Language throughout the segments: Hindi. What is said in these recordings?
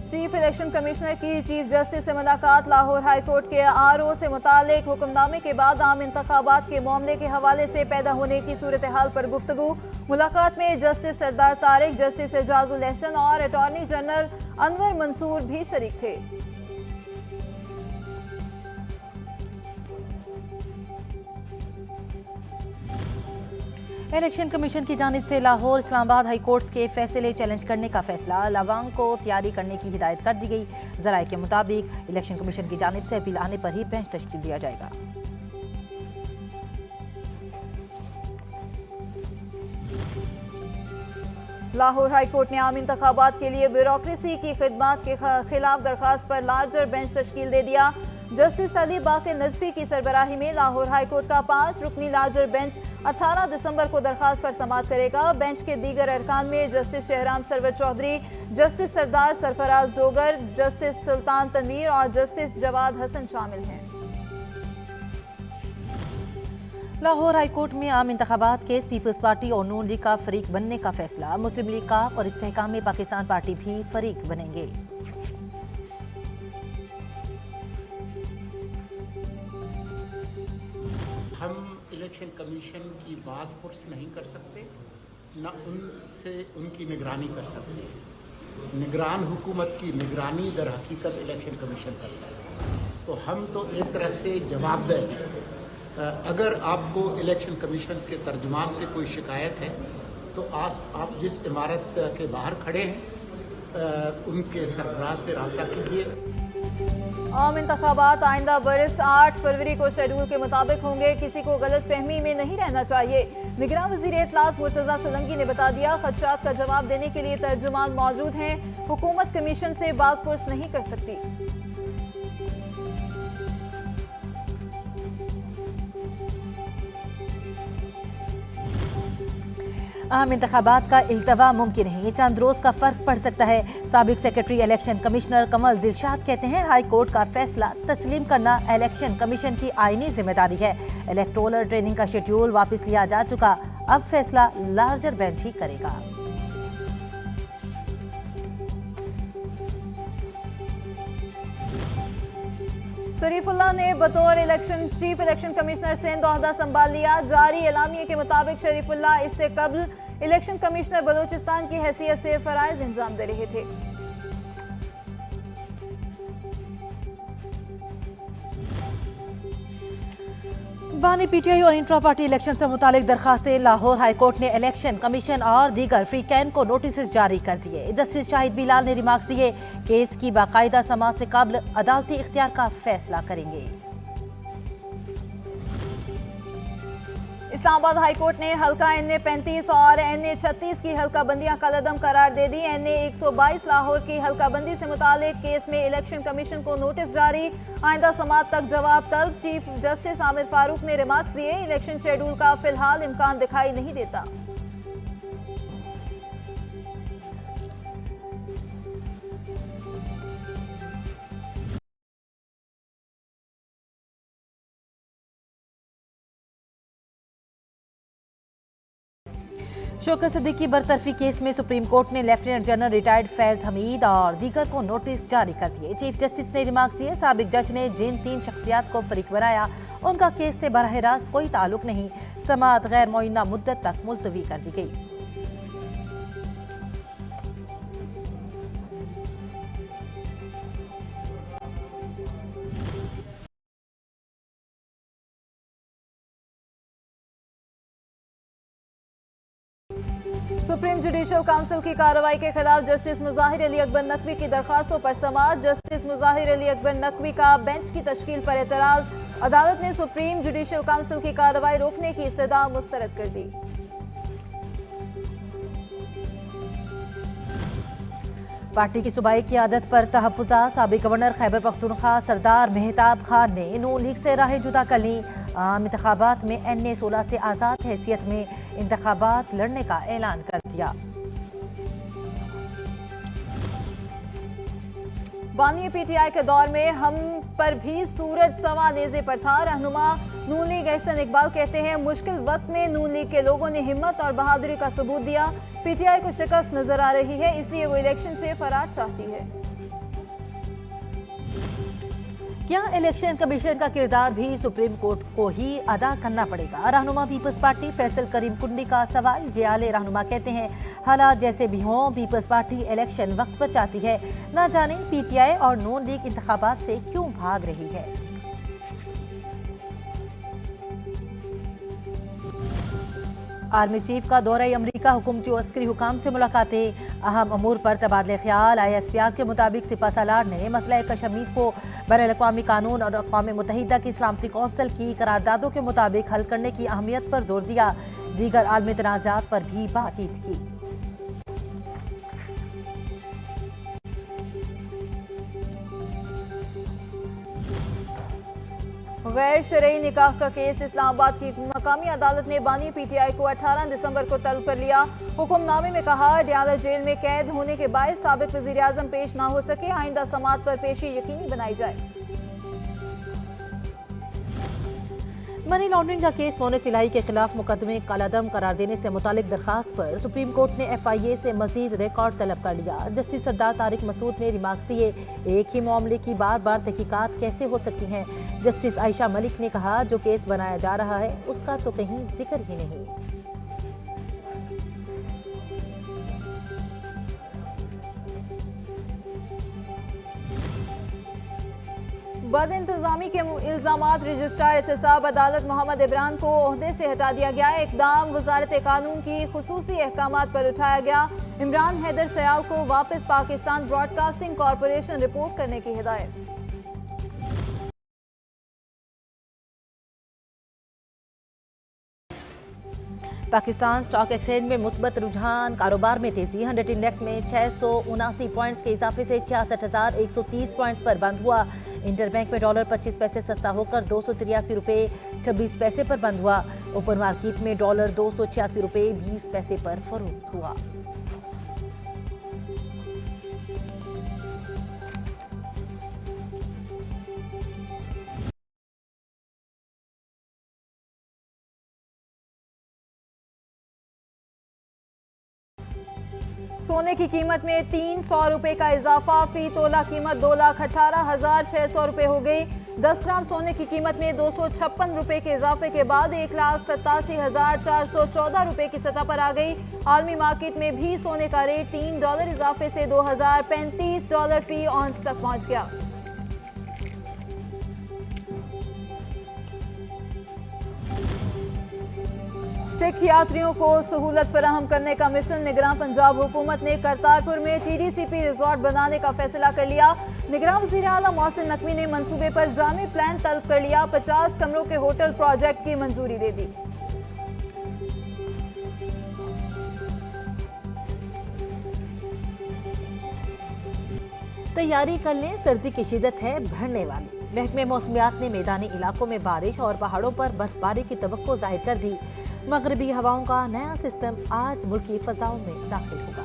चीफ इलेक्शन कमिश्नर की चीफ जस्टिस से मुलाकात। लाहौर हाई कोर्ट के आरओ से मुतालिक हुक्मनामे के बाद आम इंतखाबात के मामले के हवाले से पैदा होने की सूरत हाल पर गुफ्तगू। मुलाकात में जस्टिस सरदार तारिक, जस्टिस एजाजुल एहसन और अटॉर्नी जनरल अनवर मंसूर भी शरीक थे। इलेक्शन कमीशन की जानिब से लाहौर इस्लामाबाद हाई कोर्ट्स के फैसले चैलेंज करने का फैसला। लवांग को तैयारी करने की हिदायत कर दी गई। जराये के मुताबिक इलेक्शन कमीशन की जानिब से अपील आने पर ही बेंच तश्कील दिया जाएगा। लाहौर हाई कोर्ट ने आम इंतखाबात के लिए ब्यूरोक्रेसी की खिदमत के खिलाफ दरखास्त पर लार्जर बेंच तश्कील दे दिया। जस्टिस अली बाकर नजफी की सरबराही में लाहौर हाई कोर्ट का 5 रुकनी लार्जर बेंच 18 दिसंबर को दरखास्त पर समाअत करेगा। बेंच के दीगर अरकान में justice Shahram Sarwar Chaudhry, justice Sardar Sarfaraz Dogar, justice Sultan Tanveer और जस्टिस जवाद हसन शामिल हैं। लाहौर हाई कोर्ट में आम इंतखाबात केस पीपल्स पार्टी और नून लीग का फरीक बनने का फैसला। मुस्लिम लीग का और इस्तेहकाम पाकिस्तान पार्टी भी फरीक बनेंगे। हम इलेक्शन कमीशन की बात पुरस नहीं कर सकते, न उनसे उनकी निगरानी कर सकते। निगरान हुकूमत की निगरानी दर हकीकत इलेक्शन कमीशन करता है। तो हम तो एक तरह से जवाबदेह हैं। अगर आपको इलेक्शन कमीशन के तर्जुमान से कोई शिकायत है तो आप जिस इमारत के बाहर खड़े हैं उनके सरबराह से रब्ता कीजिए। आम इंतखाबात आइंदा बरस 8 फरवरी को शेड्यूल के मुताबिक होंगे। किसी को गलत फहमी में नहीं रहना चाहिए। निगरान वज़ीर इत्तलात मुर्तज़ा सोलंकी ने बता दिया, खदशात का जवाब देने के लिए तर्जुमान मौजूद हैं। हुकूमत कमीशन से बात पुरस नहीं कर सकती। आम इंतखाबात का इल्तवा मुमकिन है, चंद रोज का फर्क पड़ सकता है। साबिक सेक्रेटरी इलेक्शन कमिश्नर कमल दिलशाद कहते हैं, हाई कोर्ट का फैसला तस्लीम करना इलेक्शन कमीशन की आईनी जिम्मेदारी है। इलेक्टोरल ट्रेनिंग का शेड्यूल वापस लिया जा चुका, अब फैसला लार्जर बेंच ही करेगा। शरीफुल्लाह ने बतौर चीफ इलेक्शन कमिश्नर सिंध ओहदा संभाल लिया। जारी एलामिये के मुताबिक शरीफुल्लाह इससे कबल इलेक्शन कमिश्नर बलोचिस्तान की हैसियत से फराइज अंजाम दे रहे थे। बानी पीटीआई और इंट्रा पार्टी इलेक्शन से मुतालिक दरखास्तें। लाहौर हाई कोर्ट ने इलेक्शन कमीशन और दीगर फ्रीकैन को नोटिस जारी कर दिए। जस्टिस शाहिद बिलाल ने रिमार्क्स दिए, केस की बाकायदा समाअत से कबल अदालती इख्तियार का फैसला करेंगे। इस्लामाबाद हाई कोर्ट ने हल्का NA 35 और NA 36 की हल्का बंदियां कलअदम करार दे दी। NA 122 लाहौर की हल्का बंदी से मुतालिक केस में इलेक्शन कमीशन को नोटिस जारी, आइंदा समाअत तक जवाब तलब। चीफ जस्टिस आमिर फारूक ने रिमार्क्स दिए, इलेक्शन शेड्यूल का फिलहाल इम्कान दिखाई नहीं देता। शौकत सिद्दीकी बरतरफी केस में सुप्रीम कोर्ट ने lieutenant general retired Faiz Hamid और दीगर को नोटिस जारी कर दिए। चीफ जस्टिस ने रिमार्क्स दिए, साबिक जज ने जिन 3 शख्सियात को फरीक बनाया उनका केस से बराह रास्त कोई ताल्लुक नहीं। समाअत गैर मुअय्यना मुद्दत तक मुलतवी कर दी गई। सुप्रीम जुडिशल काउंसिल की कार्रवाई के खिलाफ जस्टिस मुजाहिर अली अकबर नकवी की दरखास्तों पर समाअत। जस्टिस मुजाहिर अली अकबर नकवी का बेंच की तश्कील पर एतराज। अदालत ने सुप्रीम जुडिशल काउंसिल की कार्रवाई रोकने की इस्तदा मुस्तरद कर दी। पार्टी की सूबाई क़ियादत पर तहफ़्फ़ुज़ात। साबिक गवर्नर खैबर पख्तूनख्वा सरदार मेहताब खान ने नून लीग से राहें जुदा कर ली। आम इंतखाबात में NA 16 से आज़ाद हैसियत में इंतखाबात लड़ने का ऐलान कर दिया। बानी PTI के दौर में हम पर भी सूरज सवा नेज़े पर था। रहनुमा नून लीग एहसन इकबाल कहते हैं, मुश्किल वक्त में नून लीग के लोगों ने हिम्मत और बहादुरी का सबूत दिया। PTI को शिकस्त नजर आ रही है, इसलिए वो इलेक्शन से फरार चाहती है। क्या इलेक्शन कमीशन का किरदार भी सुप्रीम कोर्ट को ही अदा करना पड़ेगा? रहनुमा पीपल्स पार्टी फैसल करीम कुंडी का सवाल। जियाले रहनुमा कहते हैं, हालात जैसे भी हों, पीपल्स पार्टी इलेक्शन वक्त पर चाहती है। ना जाने पीटीआई और नून लीग इंतखाबात से क्यों भाग रही है। आर्मी चीफ का दौरा अमरीका, हुकूमती और अस्करी हुकाम से मुलाकातें। अहम अमूर पर तबादले ख्याल। ISPR के मुताबिक सिपा सालार ने मसला कश्मीर को बैनुल-अक़वामी कानून और अक़वाम मुत्तहिदा की सलामती कौंसिल की करारदादों के मुताबिक हल करने की अहमियत पर जोर दिया। दीगर आलमी तनाज़ात पर भी बातचीत की। गैर शरई निकाह का केस। इस्लामाबाद की मकामी अदालत ने बानी PTI को 18 दिसंबर को तलब कर लिया। हुक्मनामे में कहा, डियाला जेल में कैद होने के बायस साबिक वज़ीर आज़म पेश ना हो सके, आइंदा समात पर पेशी यकीनी बनाई जाए। मनी लॉन्ड्रिंग का केस मोने सिलाई के खिलाफ मुकदमे कालादम करार देने से मुतालिक दरखास्त पर सुप्रीम कोर्ट ने FIA से मजीद रिकॉर्ड तलब कर लिया। जस्टिस सरदार तारिक मसूद ने रिमार्क्स दिए, एक ही मामले की बार बार तहकीकात कैसे हो सकती हैं। जस्टिस आयशा मलिक ने कहा, जो केस बनाया जा रहा है उसका तो कहीं जिक्र ही नहीं। बद इंतजामी के इल्जामात रजिस्ट्रार एहतसाब अदालत मोहम्मद इमरान को ओहदे से हटा दिया गया। इकदाम वजारत कानून की खुसूसी अहकामात पर उठाया गया। इमरान हैदर सयाल को वापस पाकिस्तान ब्रॉडकास्टिंग कॉरपोरेशन रिपोर्ट करने की हिदायत। पाकिस्तान स्टॉक एक्सचेंज में मुस्बत रुझान, कारोबार में तेजी। 100 इंडेक्स में 679 पॉइंट्स के इजाफे से 66,130 पॉइंट्स पर बंद हुआ। इंटरबैंक में डॉलर 25 पैसे सस्ता होकर 283 रुपये 26 पैसे पर बंद हुआ। ओपन मार्केट में डॉलर 286 रुपये 20 पैसे पर फरोख्त हुआ। सोने की कीमत में 300 रुपए का इजाफा। फी तोला कीमत 2,18,600 रुपए हो गई। 10 ग्राम सोने की कीमत में 256 रुपए के इजाफे के बाद 1,87,414 रुपए की सतह पर आ गई। आलमी मार्केट में भी सोने का रेट $3 इजाफे से $2,035 फी औंस तक पहुंच गया। सिख यात्रियों को सहूलत फराहम करने का मिशन। निगरान पंजाब हुकूमत ने करतारपुर में TDCP रिजॉर्ट बनाने का फैसला कर लिया। निगरान वज़ीर आला मोहसिन नकवी ने मंसूबे पर जामी प्लान तलब कर लिया। 50 कमरों के होटल प्रोजेक्ट की मंजूरी दे दी। तैयारी कर लें, सर्दी की शिद्दत है बढ़ने वाली। महकमे मौसमियात ने मैदानी इलाकों में बारिश और पहाड़ों पर बर्फबारी की तवक्को जाहिर कर दी। मगरबी हवाओं का नया सिस्टम आज मुल्की फजाओं में दाखिल होगा।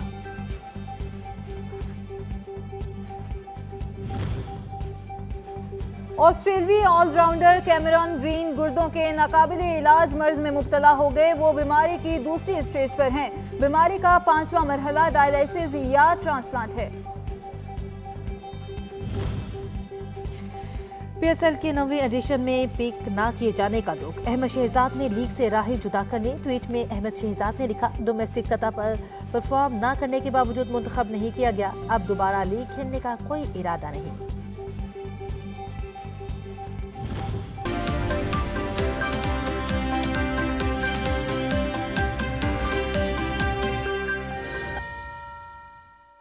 ऑस्ट्रेलियाई ऑलराउंडर कैमरॉन ग्रीन गुर्दों के नाकाबिले इलाज मर्ज में मुब्तला हो गए। वो बीमारी की दूसरी स्टेज पर हैं। बीमारी का 5वां मरहला डायलिसिस या ट्रांसप्लांट है। PSL के 9वें एडिशन में पिक ना किए जाने का दुख। अहमद शहजाद ने लीग से राह जुदा करने। ट्वीट में अहमद शहजाद ने लिखा, डोमेस्टिक सतह पर परफॉर्म ना करने के बावजूद मुंतखब नहीं किया गया। अब दोबारा लीग खेलने का कोई इरादा नहीं।